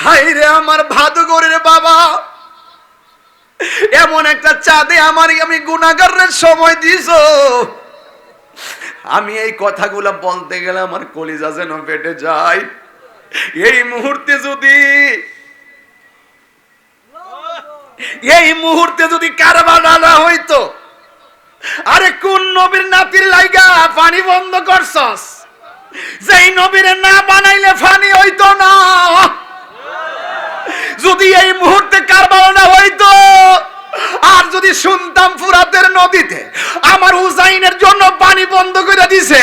হাইরে আমার ভাদুগরের বাবা, এমন একটা চাঁদে আমি গুনাহগারের সময় দিছো। আমি এই কথাগুলো বলতে গেলে আমার কলিজা যেন ফেটে যায়। এই মুহূর্তে যদি কারবালা না হইতো, আরে কোন নবীর নাতির লাইগা পানি বন্ধ করছস? যেই নবীরে না বানাইলে পানি হইতো না। যদি এই মুহূর্তে কারবালা না হইতো, আর যদি শুনতাম ফুরাতের নদীতে আমার হুসাইনের জন্য পানি বন্ধ করে দিছে,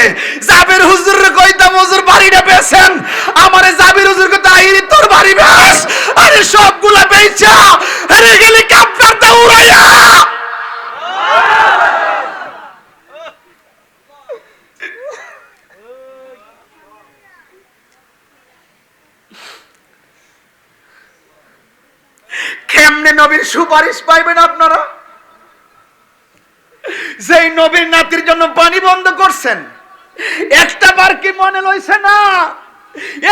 জাবির হুজুর কইতাম হুজুর বাড়িটা বেচেন, আমারে জাবির হুজুর কইতা আইরি তোর বাড়ি বেচ। আরে সবগুলা বেচা আরে গেলি কাপড়টা উড়াইয়া। কেমনে নবীর সুপারিশ পাইবেন আপনারা? যেই নবীর নাতির জন্য পানি বন্ধ করছেন, একটা বার কি মনে লইছে না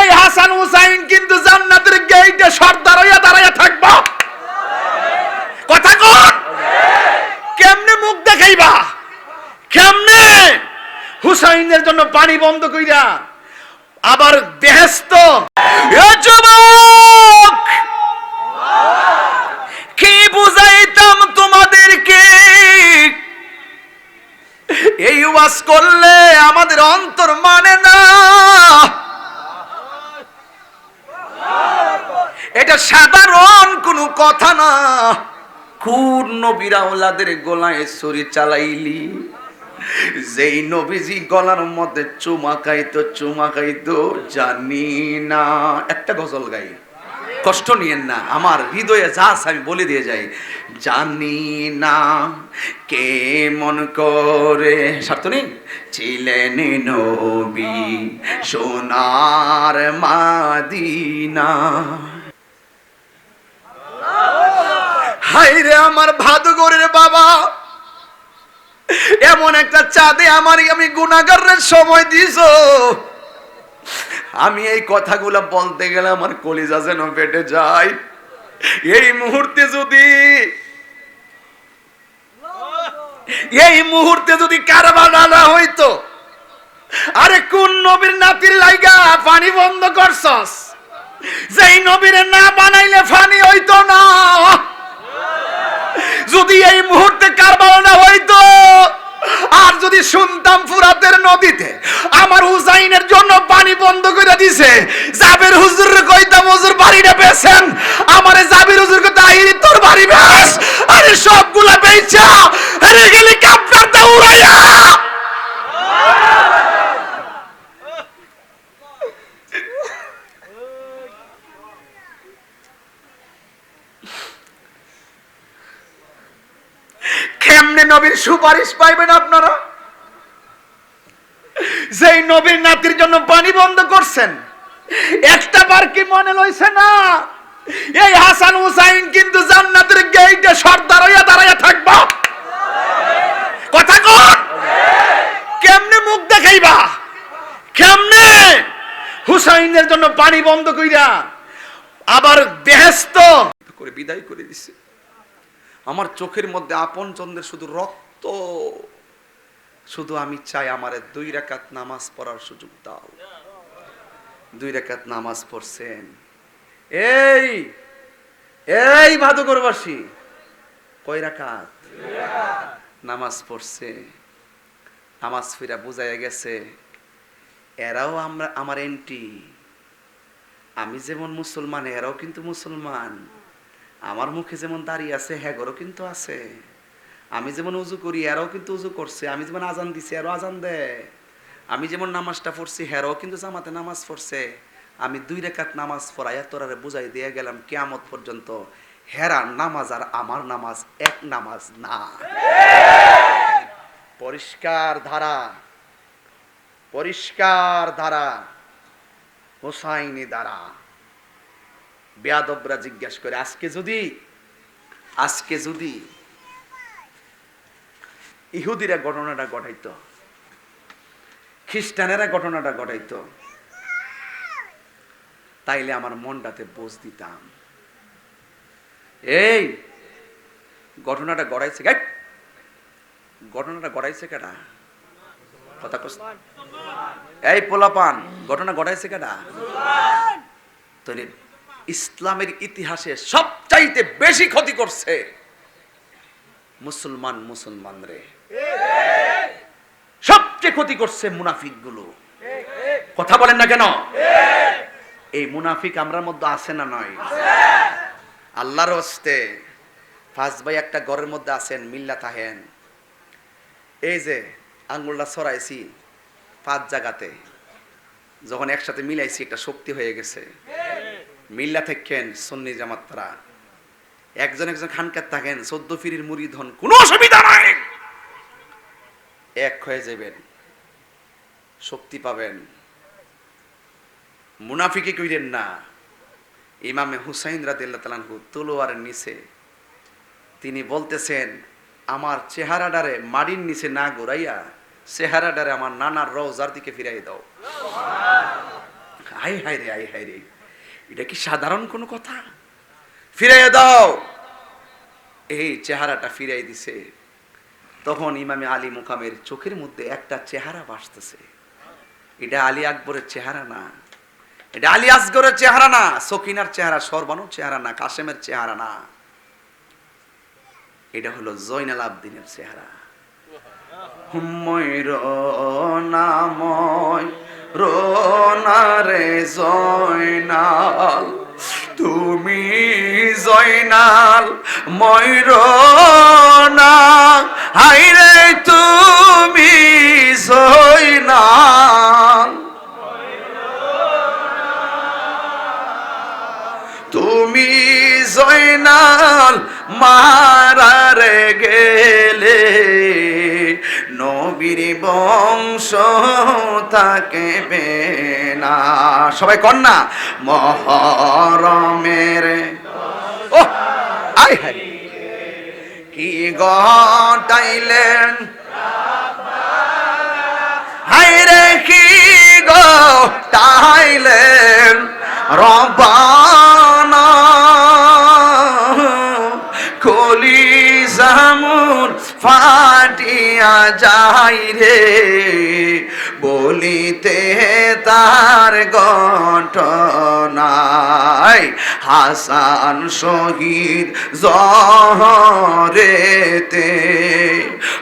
এই হাসান হুসাইন কিন্তু জান্নাতের গেইটে সর্দার হইয়া দাঁড়াইয়া থাকবো? কথা কোন? কেমনে মুখ দেখাইবা? কেমনে হুসাইনের জন্য পানি বন্ধ কইরা আবার বেহেশত? এ যুবক, কি বুঝাইতাম তোমাদেরকে? এই ওয়াজ করলে আমাদের অন্তর মানে না। এটা সাধারণ কোনো কথা না। কোন নবীর আওলাদের গলায় ছুরি চালাইলি? যেই নবীজি গলার মধ্যে চুমা খাইতো জানি না। একটা গজল গাই, কষ্ট নিয়েন না, আমার হৃদয়ে যা আছে আমি বলে দিয়ে যাই। জানি না কে মন করে স্বার্থ নেই ছিলেন নবী সোনার মাদিনা। হাইরে আমার ভাদুগরের বাবা, এমন একটা চাঁদে আমি গুনাহগারের সময় দিছো। আমি এই কথাগুলো বলতে গেলে আমার কলিজা যেন ফেটে যায়। এই মুহূর্তে যদি কারবালা না হইতো, আরে কোন নবীর নাতির লাইগা পানি বন্ধ করছস? যেই নবীরে না বানাইলে পানি হইতো না। যদি এই মুহূর্তে কারবালা না হইতো, আর যদি শুনতাম ফুরাতের নদীতে আমার হুসাইনের জন্য পানি বন্ধ করে দিছে, জাবির হুজুর কইতাম হুজুর বাড়িটা বেচেন, আমারে জাবির হুজুর কইতা আইরি তোর বাড়ি বেচ। আরে সবগুলা বেচা আরে গেলি কাপড়টা উড়াইয়া। কেমনে নবীর সুপারিশ পাইবেন আপনারা? যেই নবীর নাতির জন্য পানি বন্ধ করছেন, একটা বার কি মনে লইছে না এই হাসান হুসাইন কিন্তু জান্নাতের গেইটে সর্দার হইয়া দাঁড়াইয়া থাকবো? কথা কোন? কেমনে মুখ দেখাইবা? কেমনে হুসাইনের জন্য পানি বন্ধ কইরা আবার বেহেশত করে বিদায় করে দিছে? আমার চোখের মধ্যে আপন চন্দ্রের শুধু রক্ত। শুধু আমি চাই আমারে 2 রাকাত নামাজ পড়ার সুযোগ দাও। 2 রাকাত নামাজ পড়ছেন? এই ভাদুগরবাসী কয় রাকাত নামাজ পড়ছে? নামাজ ফিরা বুঝাইয়া গেছে এরাও আমার এন্টি। আমি যেমন মুসলমান এরাও কিন্তু মুসলমান। আমার মুখে যেমন দাঁড়িয়ে আছে হ্যাগরও কিন্তু আছে। আমি যেমন উজু করি এরাও কিন্তু উজু করছে। আমি যেমন আজান দিছি এরাও আজান দেয়। আমি যেমন নামাজটা পড়ছি হেরাও কিন্তু জামাতে নামাজ পড়ছে। আমি 2 রাকাত নামাজ পড়াইয়া তোরারে বুঝাই দিয়ে গেলাম কিয়ামত পর্যন্ত হেরার নামাজ আর আমার নামাজ এক নামাজ না। পরিষ্কার ধারা, পরিষ্কার ধারা, হোসাইনি ধারা। বেয়াদবরা জিজ্ঞাসা করে আজকে যদি ইহুদিরা ঘটনাটা ঘটাইতো, খ্রিস্টানেরা ঘটনাটা ঘটাইতো, তাইলে আমার মনটাতে বোঝ দিতাম। এই ঘটনাটা গড়াইছে কেডা? কথা কস। এই পোলাপান, ঘটনা গড়াইছে কেডা? তাহলে ইসলামের ইতিহাসে সবচাইতে বেশি ক্ষতি করছে মুসলমান রে। সবচেয়ে ক্ষতি করছে মুনাফিক গুলো। কথা বলেন না কেন? এই মুনাফিক আমরার মধ্যে আছে না নয়? আল্লাহর হস্তে ফাঁস ভাই একটা ঘরের মধ্যে আছেন, মিল্লা থাহেন। এই যে আঙ্গুলটা ছড়াইছি 5 জায়গাতে, যখন একসাথে মিলাইছি একটা শক্তি হয়ে গেছে। মিল্লা থাকেন সুন্নি জামাতরা, একজন খানকার থাকেন 14 পীরের মুরিদ হন, কোনো অসুবিধা নাই, এক হয়ে যাবেন, শক্তি পাবেন। মুনাফিকি কইরেন না। ইমামে হুসাইন রাদিয়াল্লাহু তাআলা আনহু তলোয়ারের নিচে তিনি বলতেছেন, আমার চেহারাটারে মাটির নিচে না ঘুরাইয়া চেহারাটারে আমার নানার রওজার দিকে ফিরাই দাও। হায় হায় রে, এটা কি সাধারণ কোনো কথা? ফিরাই দাও। এই চেহারাটা ফিরাই দিছে। তখন ইমামে আলী মুকামের চোখের মধ্যে একটা চেহারা ভাসতেছে। এটা আলী আকবরের চেহারা না, এটা আলী আসগরের চেহারা না, সকিনার চেহারা, সরবানুর চেহারা না, কাসেমের চেহারা না, এটা হলো জয়নাল আবদিনের চেহারা। রোনারে জয়নাল, তুমি জয়নাল ময়ূরনা, হাইরে তুমি জয়নাল, তুমি জয়নাল মারারে গেলে নবীর বংশ থাকবে না। সবাই কন্যা মহরমের ও আই হাই কি গটাইলেন, হাইরে কি গটাইলেন রব্বানা, কলিজামুর ফাটিয়া যাই রে বলিতে তার ঘটনায়। হাসান শহীদ জহরেতে,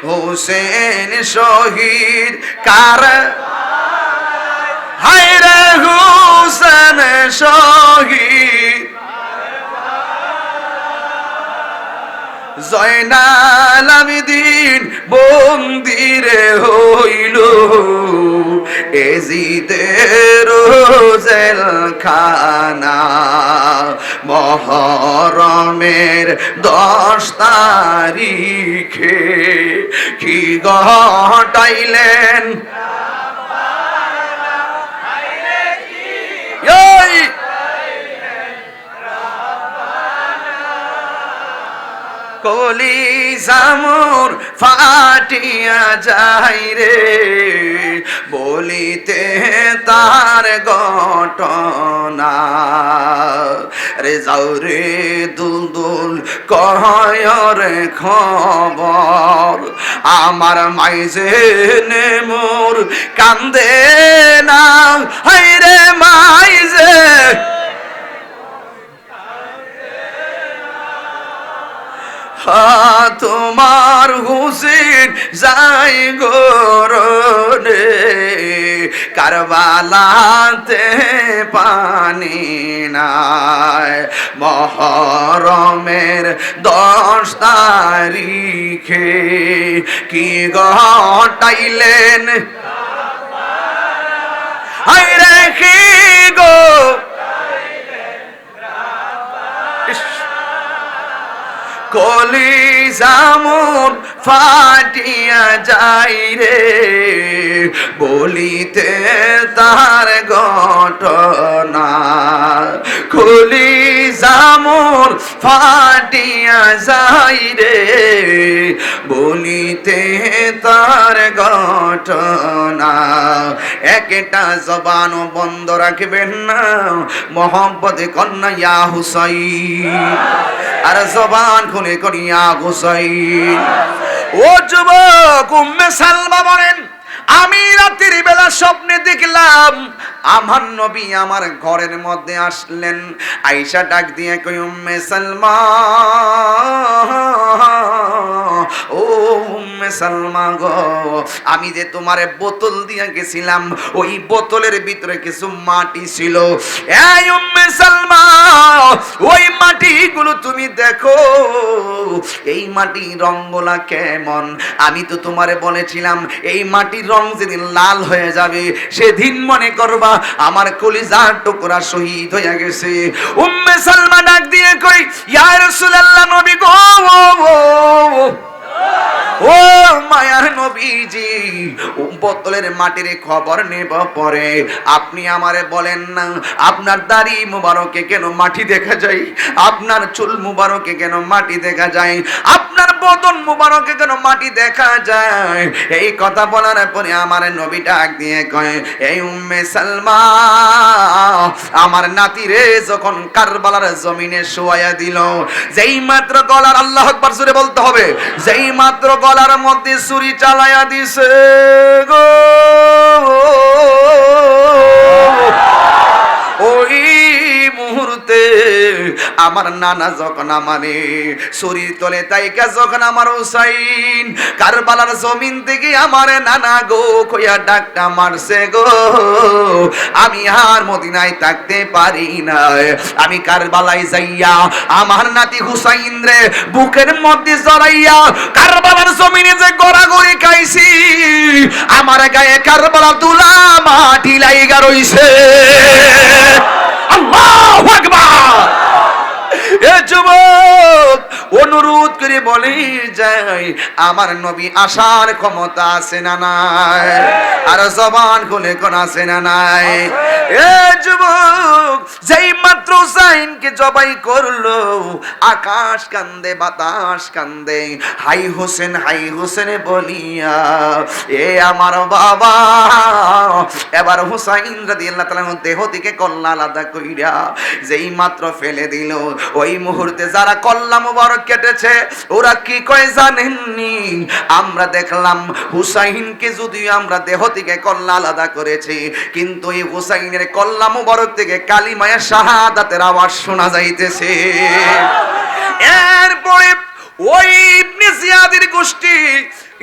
হোসেন শহীদ কার, হায়রে হোসেন শহীদ, জয়নাল আবেদিন বন্দিরে হইল এজিদের জেলখানা। মহরমের 10 তারিখে কি ঘটাইলেন, কলিজামুর ফাটিয়া যাই রে বলিতে তার ঘটনা। রে যাও রে দুলদুল কয় রে খবর, আমার মাইজে নেমুর কান্দে না, হাইরে মাইজে তোমার হুসেন যাই গরনে, কারবালাতে পানি নাই। মহরমের 10 তারিখে কি ঘটাইলেন, হায়রে কি গো কলিজামুর ফাটিয়া যাই রে বলিতে তার ঘটনা। কলিজামুর ফাটিয়া যাই রে বলিতে তার ঘটনা। একটা জবান বন্ধ রাখবেন না, মোহাম্মদে কন্যা ইয়া হুসাইন, আর জবান খুলে করিয়া হুসাইন। ও যুবক, উম্মে সালমা বলেন, আমি রাতের বেলা স্বপ্নে দেখলাম আমার নবী আমার ঘরের মধ্যে আসলেন। আয়েশা ডাক দিয়ে কই, উম্মে সালমা, ও উম্মে সালমা গো, আমি যে তোমারে বোতল দিয়ে গেছিলাম, ওই বোতলের ভিতরে কিছু মাটি ছিল। এই উম্মে সালমা, ওই মাটিগুলো তুমি দেখো, এই মাটির রংগুলা কেমন? আমি তো তোমারে বলেছিলাম এই মাটির রং যেদিন লাল হয়ে যাবে সেদিন মনে করবা আমার কলিজার টুকরা শহীদ হয়ে গেছে। উম্মে সালমা ডাক দিয়ে কই, ইয়া রাসূলুল্লাহ, নবী গো, ও মায়ার নবীজি, বোতলের মাটির খবর নেব পরে, আপনি আমারে বলেন না আপনার দাড়ি মুবারকে কেন মাটি দেখা যায়, আপনার চুল মুবারকে কেন মাটি দেখা যায়, আপনার বদন মুবারকে কেন মাটি দেখা যায়? এই কথা বলার পরে আমার নবী ডাক দিয়ে কয়, এই উম্মে সালমা, আমার নাতিরে যখন কারবালার জমিনে শোয়ায়া দিল, যেই মাত্র গলার, আল্লাহু আকবার জোরে বলতে হবে, যেই মাত্র গলার মধ্যে ছুরি চালায়া দিছে গো, ওই মুহূর্তে আমার নানা যখন আমারে শরীর তলে তাইকা যখন আমার হুসাইন কারবালার জমিন থেকে আমার নানা গো কইয়া ডাকটা মারছে গো, আমি আর মদিনায় থাকতে পারি না, আমি কারবালায় যাইয়া আমার নাতি হুসাইন রে বুকের মধ্যে জড়াইয়া কারবালার জমিনে যে গড়াগড়ি খাইছি, আমার গায়ে কারবালা তুলা মাটি লাইগা রইছে। আল্লাহু আকবার। এ যুবক, অনুরোধ করে বলে যাই, আমার নবী আসার ক্ষমতা আছে না নাই? আর জবান খুলে কোন আছে না নাই? এ যুবক, যেই মাত্র হুসাইনকে জবাই করলো, আকাশ কান্দে, বাতাস কান্দে, হাই হোসেন, হাই হোসেন বলিয়া, এ আমার বাবা। এবার হুসাইন রাদিয়াল্লাহু তাআলা দেহ থেকে কল্লা আলাদা কইরা যেই মাত্র ফেলে দিল, ওই মুহূর্তে যারা কল্লা মুবারক কেটেছে ওরা কি কয় জানেননি? আমরা দেখলাম হুসাইনকে যদিও আমরা দেহ থেকে কল্লা আলাদা করেছি, কিন্তু এই হুসাইনের কল্লা মুবারক থেকে কালিমায়ে শাহাদাতের আওয়াজ শোনা যাইতেছে। এরপরে ওই ইবনে জিয়াদের গোষ্ঠী,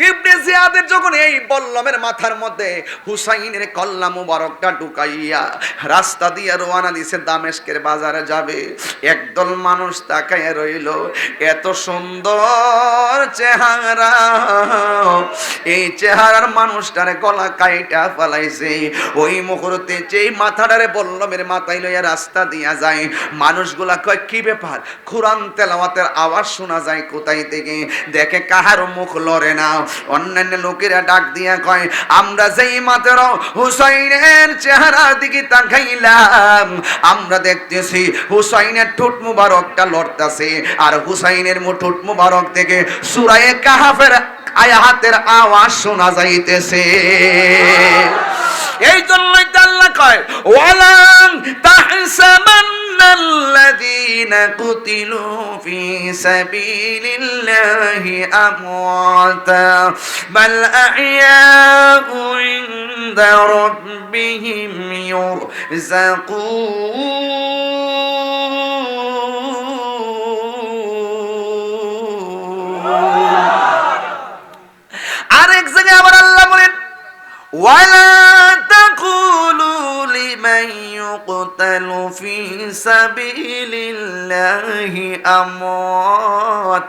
ইবনে জিয়াদের যখন এই বল্লমের মাথার মধ্যে হুসাইনের কল্লা মুবারকটা ঢুকাইয়া রাস্তা দিয়ে রওনা দিছে দামেস্কের বাজারে যাবে, একদল মানুষ তাকায় রইল, এত সুন্দর চেহারা, এই চেহারার মানুষটারে গলা কাইটা ফেলাইছে। ওই মুহূর্তে যেই মাথাটারে বল্লমের মাথায় লইয়া রাস্তা দিয়া যায়, মানুষগুলা কয় কি ব্যাপার, কোরআন তেলাওয়াতের আওয়াজ শোনা যায় কোথায় থেকে, দেখে কাহার মুখ লড়ে না। অন্যান্য লোকেরা ডাক দিয়া কয়, আমরা যেই মাত্র হুসাইনের চেহারা দিকে তাকাইলাম, আমরা দেখতেছি হুসাইনের ঠোঁট মুবারকটা লড়তাছে, আর হুসাইনের ঠোঁট মুবারক থেকে সূরা কাহফের আয়াতের আওয়াজ শোনা যাইতেছে। এই জন্যই তো আল্লাহ কয়, ওয়ালান তাহসাবান্নাল্লাযীনা কুতিলু ফি সাবিলিল্লাহি আমওয়াতা বাল আহইয়াউ ইনদা রাব্বিহিম ইউরযাকুন। আরেক জায়গায় আবার আল্লাহ বলেন, ওয়ালা তাকুলু লিমান ইউকতালু ফি সাবিলিল্লাহি আমওয়াত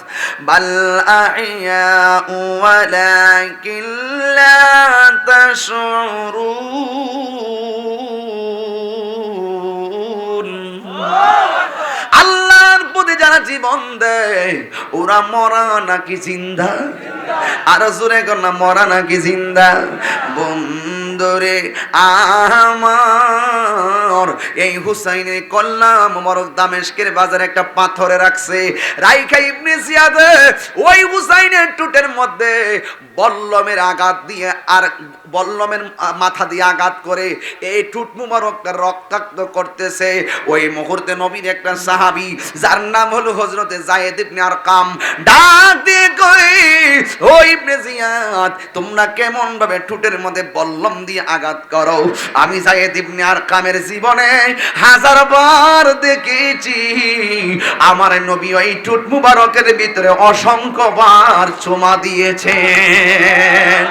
বাল আহইয়াউ ওয়ালাকিন লা তাশউরুন। আল্লাহর প্রতি যারা জীবন দেয় ওরা মরা নাকি জিন্দা? আর জোরে কর না, মরা নাকি জিন্দা? বন্ধু বন্ধুরে আমার, এই হুসাইনের কল্লা মোবারক দামেস্কের বাজারে একটা পাথরে রাখছে। রাইখা ইবনে জিয়াদ ওই হুসাইনের টুটের মধ্যে বল্লমের আঘাত দিয়ে আর বল্লমের মাথা দিয়ে আঘাত করে এই টুট মুবারকটা রক্তাক্ত করতেছে। ওই মুহূর্তে নবীর একটা সাহাবী যার নাম হলো হযরতে যায়েদ ইবনে আরকাম ডাক দিয়ে কই, ও ইবনে জিয়াদ, তোমরা কেমন ভাবে টুটের মধ্যে বল্লম দিয়ে আঘাত করো? আমি যায়েদ ইবনে আরকামের জীবনে 1000 বার দেখেছি আমার নবী ওই টুট মুবারকের ভিতরে অসংখ্য বার চুমা দিয়েছেন।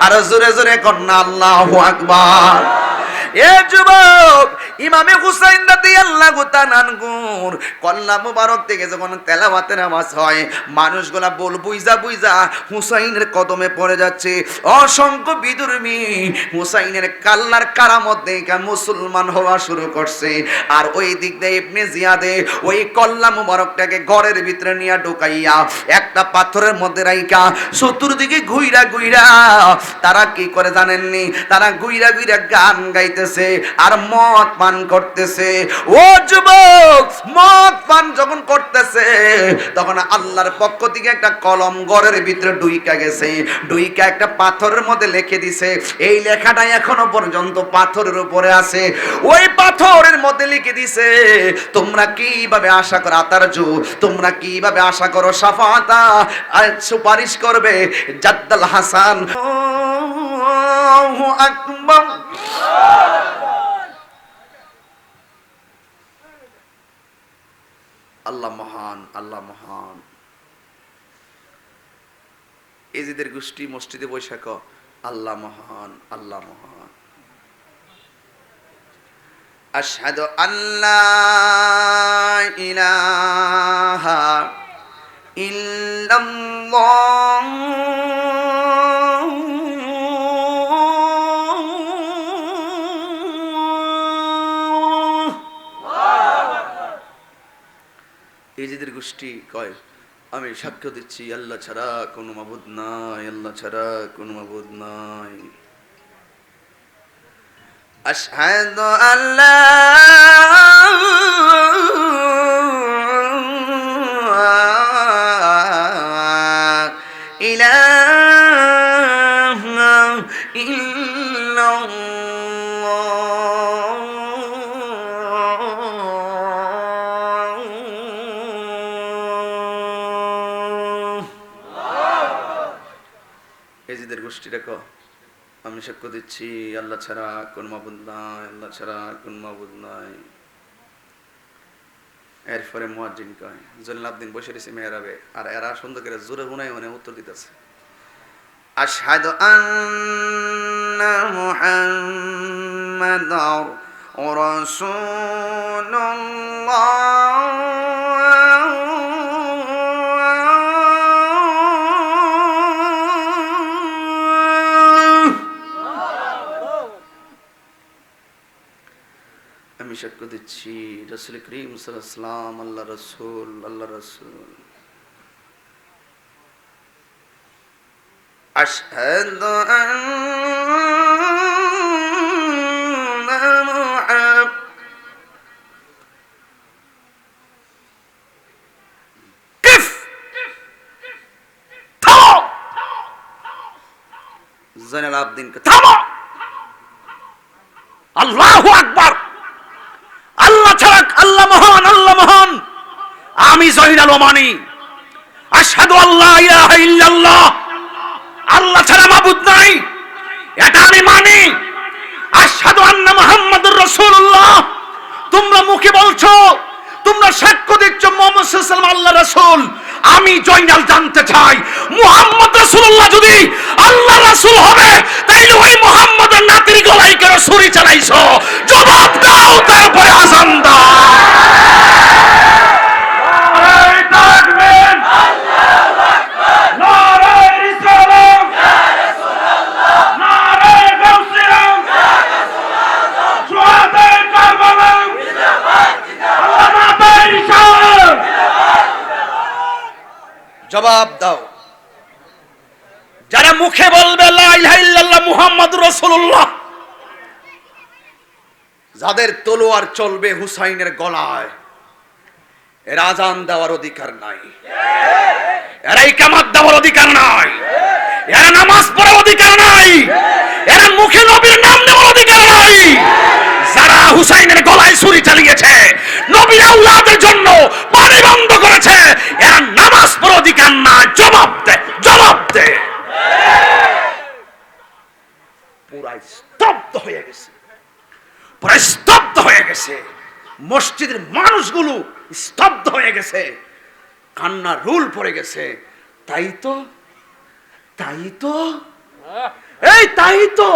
আর জোরে জোরে কন্না আল্লাহু আকবার। এ যুবক, ইমামে হুসাইন রাদিয়াল্লাহু তাআলা আনহুর কল্লা মুবারক থেকে যখন তেলাওয়াতের আওয়াজ হয়, মানুষগুলা বল বুইজা বুইজা হুসাইনের কদমে পড়ে যাচ্ছে। অসংখ্য বিধর্মী হুসাইনের কাল্লার কারামত দেখে মুসলমান হওয়া শুরু করছে। আর ওই দিক দিয়ে ইবনে জিয়াদে ওই কল্লা মুবারকটাকে ঘরের ভিতরে নিয়ে ঢুকাইয়া একটা পাথরের মধ্যে রাইখা চতুর্দিকে ঘুইরা ঘুইরা তারা কি করে জানেননি? তারা ঘুইরা ঘুইরা গান গাইতেছে আর মদ পান করতেছে। ও যুবক, মদ পান যখন করতেছে তখন আল্লাহর পক্ষ থেকে একটা কলম ঘরের ভিতরে ঢুইকা গেছে, ঢুইকা একটা পাথরের মধ্যে লিখে দিছে। এই লেখাটা এখনো পর্যন্ত পাথরের উপরে আছে। ওই পাথরের মধ্যে লিখে দিছে, তোমরা কিভাবে আশা করো আতারজু, তোমরা কিভাবে আশা করো শাফাআতা, আর সুপারিশ করবে জাদ্দাল হাসান। আল্লাহু আকবার। আল্লাহ মহান, আল্লাহ মহান। এজিদের গোষ্ঠী মসজিদে বৈশাখ, আল্লাহ মহান, আল্লাহ মহান। আশহাদু আল্লা ইলাহা ইল্লাল্লাহ এজিদের গোষ্ঠী কয়, আমি সাক্ষ্য দিচ্ছি আল্লাহ ছাড়া কোনো মাবুদ নাই, আল্লাহ ছাড়া কোনো মাবুদ নাই। আশহাদু আল্লা ইলাহা ইল্লাল্লাহ এজিদের গোষ্ঠীটা কয়, আমি সাক্ষ্য দিচ্ছি আল্লাহ ছাড়া কোন মাবুদ নাই, আল্লাহ ছাড়া কোন মাবুদ নাই। এরপরে মুয়াজ্জিন কয়, জলিল আবদিন বসে রয়েছে মেহরাবে, আর এরা সুন্দর করে জোরে গুনায় মানে উত্তর দিতেছে, আশহাদু আন্না মুহাম্মাদার রাসূলুল্লাহ। আমি সাক্ষ্য দিচ্ছি রাসূল করিম সাল্লাল্লাহু আলাইহি ওয়াসাল্লাম আল্লাহ রাসূল, আল্লাহ রাসূল। আশহাদু আন্না মুহাম্মাদ কিফ থামো, জয়নুল আবদিন কে থামো, আল্লাহু আকবার। আল্লাহ ছাড়া, আল্লাহ মহান, আল্লাহ মহান। আমি জয়নাল ওমানি আশহাদু আল্লা ইলাহা ইল্লাল্লাহ, আল্লাহ ছাড়া মাবুদ নাই, এটা আমি মানি। আশহাদু আন্না মুহাম্মাদুর রাসূলুল্লাহ, তোমরা মুখে বলছো, তোমরা সাক্ষ্য দিচ্ছ মুহাম্মদ সাল্লাল্লাহু আলাইহি ওয়াসাল্লাম আল্লাহ রাসূল। আমি জয়নাল জানতে চাই, মুহাম্মদ রাসূলুল্লাহ যদি আল্লাহ রাসূল হবে, তাইলে ওই মুহাম্মদের নাতির গলায় কেন ছুরি চালাইছো? জবাব দাও, তারপরে আযান দাও। নারায়ে তাকবীর, আল্লাহু আকবার, নারায়ে রিসালাত, ইয়া রাসূলুল্লাহ, নারায়ে গাউসিয়াম, ইয়া রাসূলুল্লাহ, শুহাদায়ে কারবালা, জিন্দাবাদ জিন্দাবাদ, আল্লামায়ে রিসালাত, জিন্দাবাদ জিন্দাবাদ। জবাব দাও। যারা মুখে বলবে লা ইলাহা ইল্লাল্লাহ মুহাম্মাদুর রাসূলুল্লাহ, যাদের তলোয়ার চলবে হুসাইনের গলায়, এরা আজান দেওয়ার অধিকার নাই, এরা ইকামত দেওয়ার অধিকার নাই, এরা নামাজ পড়ার অধিকার নাই, এরা মুখে নবীর নাম নেওয়ার অধিকার নাই। যারা হুসাইনের গলায় ছুরি চালিয়েছে, নবীর আওলাদের জন্য পানি বন্ধ করেছে, এরা নামাজ পড়ার অধিকার না। জবাব দে, জবাব দে। পুরাই স্তব্ধ হয়ে গেছে, পুরাই স্তব্ধ হয়ে গেছে। মসজিদের মানুষগুলো স্তব্ধ হয়ে গেছে, কান্নার রোল পড়ে গেছে। তাই তো, তাই তো, এই তাই তো।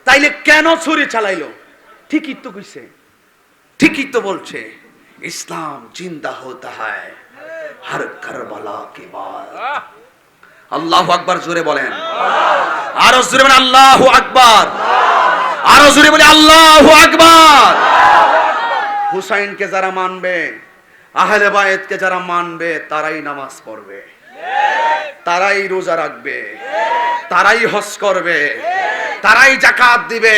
তাইলে কেন ছুরি চালাইলো? ঠিকই তো কইছে, ঠিকই তো বলছে। ইসলাম জিন্দা হতা হ্যায় হর কারবালা কে বাদ। আল্লাহু আকবার জোরে বলেন, আরো জোরে বলেন আল্লাহু আকবার, আরো জোরে বলে আল্লাহু আকবার। হুসাইনকে যারা মানবে, আহলে বায়েতকে যারা মানবে, তারাই নামাজ পড়বে, তারাই রোজা রাখবে, তারাই হজ করবে, তারাই যাকাত দিবে,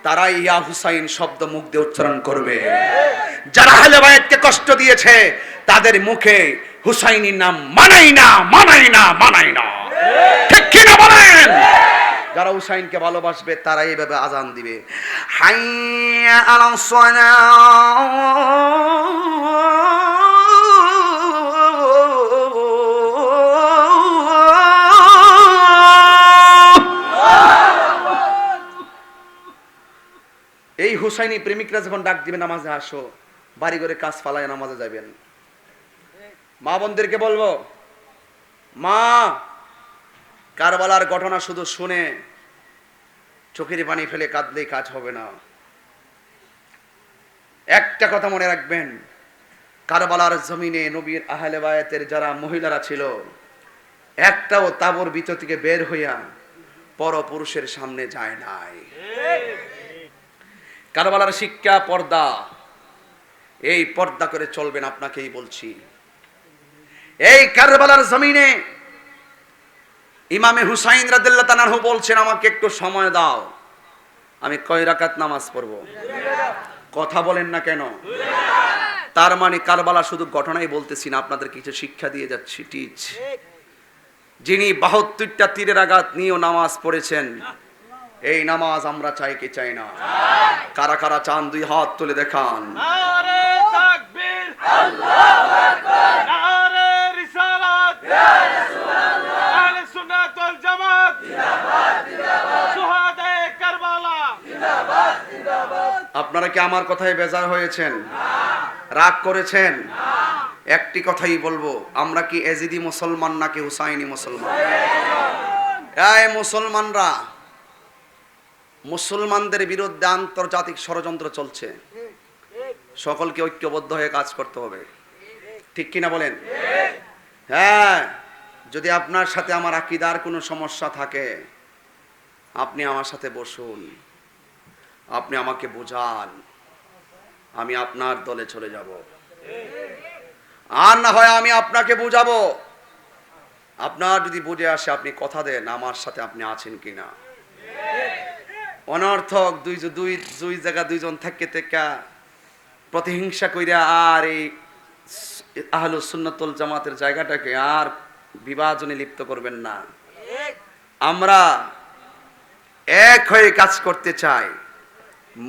তারাই ইয়া হুসাইন শব্দ মুখ দিয়ে উচ্চারণ করবে। যারা আহলে বায়েতকে কষ্ট দিয়েছে, তাদের মুখে হুসাইনি নাম মানাই না, মানাই না, মানাই না। ঠিক কি না বলেন? যারা হুসাইনকে ভালোবাসবে, তারা এইভাবে আজান দিবে, হাইয়া আলাস সালাহ। এই হুসাইনি প্রেমিকরা যখন ডাক দিবে নামাজে আসো, বাড়ি ঘরে কাজ ফালায় নামাজে যাবেন। মা বোনদেরকে বলবো, মা, কারবালার ঘটনা শুধু শুনে চোখের পানি ফেলে কাঁদলেই কাজ হবে না। একটা কথা মনে রাখবেন, কারবালার জমিনে নবীর আহলে বায়াতের যারা মহিলারা ছিল, একটাও তাবর ভিতর থেকে বের হইয়া পরপুরুষের সামনে যায় নাই। কারবালার শিক্ষা পর্দা, এই পর্দা করে চলবেন, আপনাকেই বলছি। এই কারবালার জমিনে ইমামে হুসাইন রাদিয়াল্লাহু তাআলা আনহু বলছেন, আমাকে একটু সময় দাও, আমি কয় রাকাত নামাজ পড়ব? কথা বলেন না কেন? তার মানে কারবালা শুধু ঘটনাই বলতেছি না, আপনাদের কিছু শিক্ষা দিয়ে যাচ্ছি। টিচ যিনি 72টা তীরের আঘাত নিয়েও নামাজ পড়েছেন, এই নামাজ আমরা চাই কি চাই না? কারা কারা চান দুই হাত তুলে দেখান। নারে তাকবীর, আল্লাহু আকবার, নারে রিসালাত, ইয়া রাসূলুল্লাহ, আহলে সুন্নাত ওয়াল জামাত, জিন্দাবাদ জিন্দাবাদ, সুহাদায়ে কারবালা, জিন্দাবাদ জিন্দাবাদ। আপনারা কি আমার কথায় বেজার হয়েছেন? রাগ করেছেন? একটি কথাই বলবো, আমরা কি এজিদি মুসলমান নাকি হুসাইনি মুসলমান? এই মুসলমানরা, মুসলমানদের বিরুদ্ধে আন্তর্জাতিক ষড়যন্ত্র চলছে, সকলকে ঐক্যবদ্ধ হয়ে কাজ করতে হবে। ঠিক কিনা বলেন? হ্যাঁ, যদি আপনার সাথে আমার আকীদার কোনো সমস্যা থাকে, আপনি আমার সাথে বসুন, আপনি আমাকে বোঝান, আমি আপনার দলে চলে যাব। আর না হয় আমি আপনাকে বুঝাবো। আপনার যদি বুঝে আসে, আপনি কথা দেন আমার সাথে আপনি আছেন কিনা। অনর্থক দুই জায়গা দুইজন থেকে প্রতিহিংসা কইরা আর এই আহলুস সুন্নাত ওয়াল জামাতের জায়গাটাকে আর বিভাজনে লিপ্ত করবেন না। আমরা এক হয়ে কাজ করতে চাই,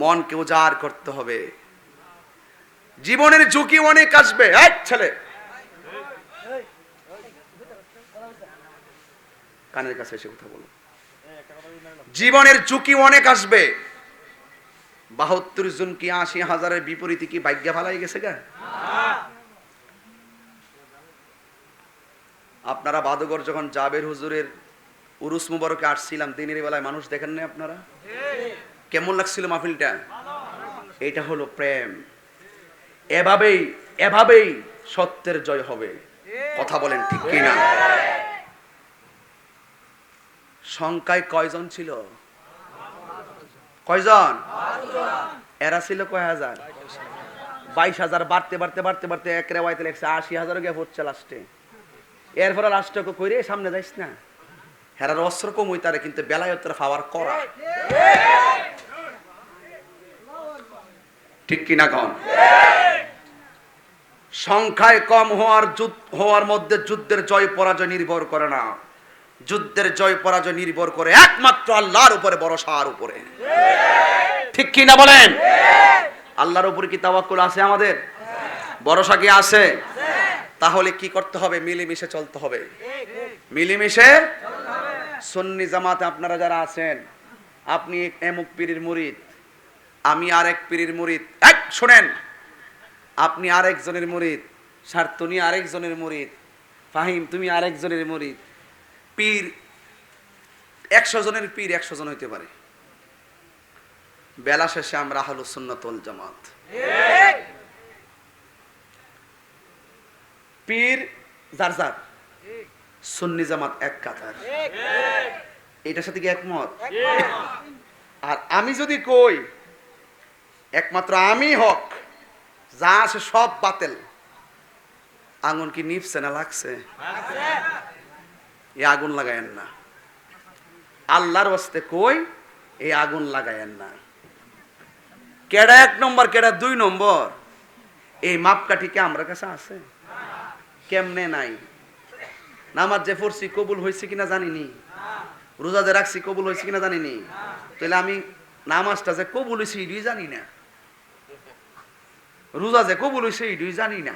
মনকে উজাড় করতে হবে। জীবনের ঝুঁকি অনেক আসবে। এক ছেলে কানের কাছে এসে কথা বলো। জীবনের ঝুঁকি অনেক আসবে। 72 জন কি 80,000-এর বিপরীতে কি ভাগ্য ভালাই গেছে গা? আপনারা বাদগর যখন জাবের হুজুরের উরুস মুবারকে আসছিলাম, দিনের বেলায় মানুষ দেখেন না আপনারা? কেমন লাগছিল মাহফিলটা? এটা হলো প্রেম। এভাবেই সত্যের জয় হবে। কথা বলেন ঠিক কিনা? সংখ্যায় কয়জন ছিল? কয়জন? এরা ছিল কয় হাজার? 22,000। বাড়তে বাড়তে বাড়তে বাড়তে এক রেওয়ায়তে লেখছে 80,000 গিয়ে পড়ছে লাস্টে। এরপরে লাস্টকে কইরে সামনে যাইস না, হেরার অস্ত্র কমই তারে, কিন্তু বেলায় তারা পাওয়ার করা। ঠিক কিনা কন? সংখ্যায় কম হওয়ার মধ্যে যুদ্ধের জয় পরাজয় নির্ভর করে না। যুদ্ধের জয় পরাজয় নির্ভর করে একমাত্র আল্লাহর উপরে, ভরসার উপরে। ঠিক কিনা বলেন? আল্লাহর উপরে কি তাওয়াক্কুল আছে আমাদের? ভরসা কি আছে? তাহলে কি করতে হবে? মিলেমিশে চলতে হবে। মিলেমিশে সুন্নি জামাতে আপনারা যারা আছেন, আপনি এমুক পীরের মুরিদ, আমি আরেক পীরের মুরিদ। এক শুনেন, আপনি আরেকজনের মুরিদ, সার্তনি আরেকজনের মুরিদ, ফাহিম তুমি আরেকজনের মুরিদ। পীর 100 জনের পীর 100 জন হইতে পারে। বেলা শেষে আমরা আহলুস সুন্নাত ওয়াল জামাত। পীর যার যার, সুন্নি জামাত এক কাতার। এটার সাথে কি একমত? আর আমি যদি কই একমাত্র আমি হক, যা আছে সব বাতিল, আগুন কি নিভছে না লাগছে? এই আগুন লাগায়েন না। আল্লাহর ওয়াস্তে কই, এই আগুন লাগায়েন না। কেডা 1 নম্বর, কেডা 2 নম্বর, এই মাপকাঠি কি আমার কাছে আছে? কেমনে নাই? নামাজ যে পড়ছি কবুল হয়েছে কিনা জানিনি, রোজা যে রাখছি কবুল হয়েছে কিনা জানিনি, তাহলে আমি নামাজটা যে কবুল হয়েছে এটাই জানি না, রোজা যে কবুল হয়েছে এটাই জানি না।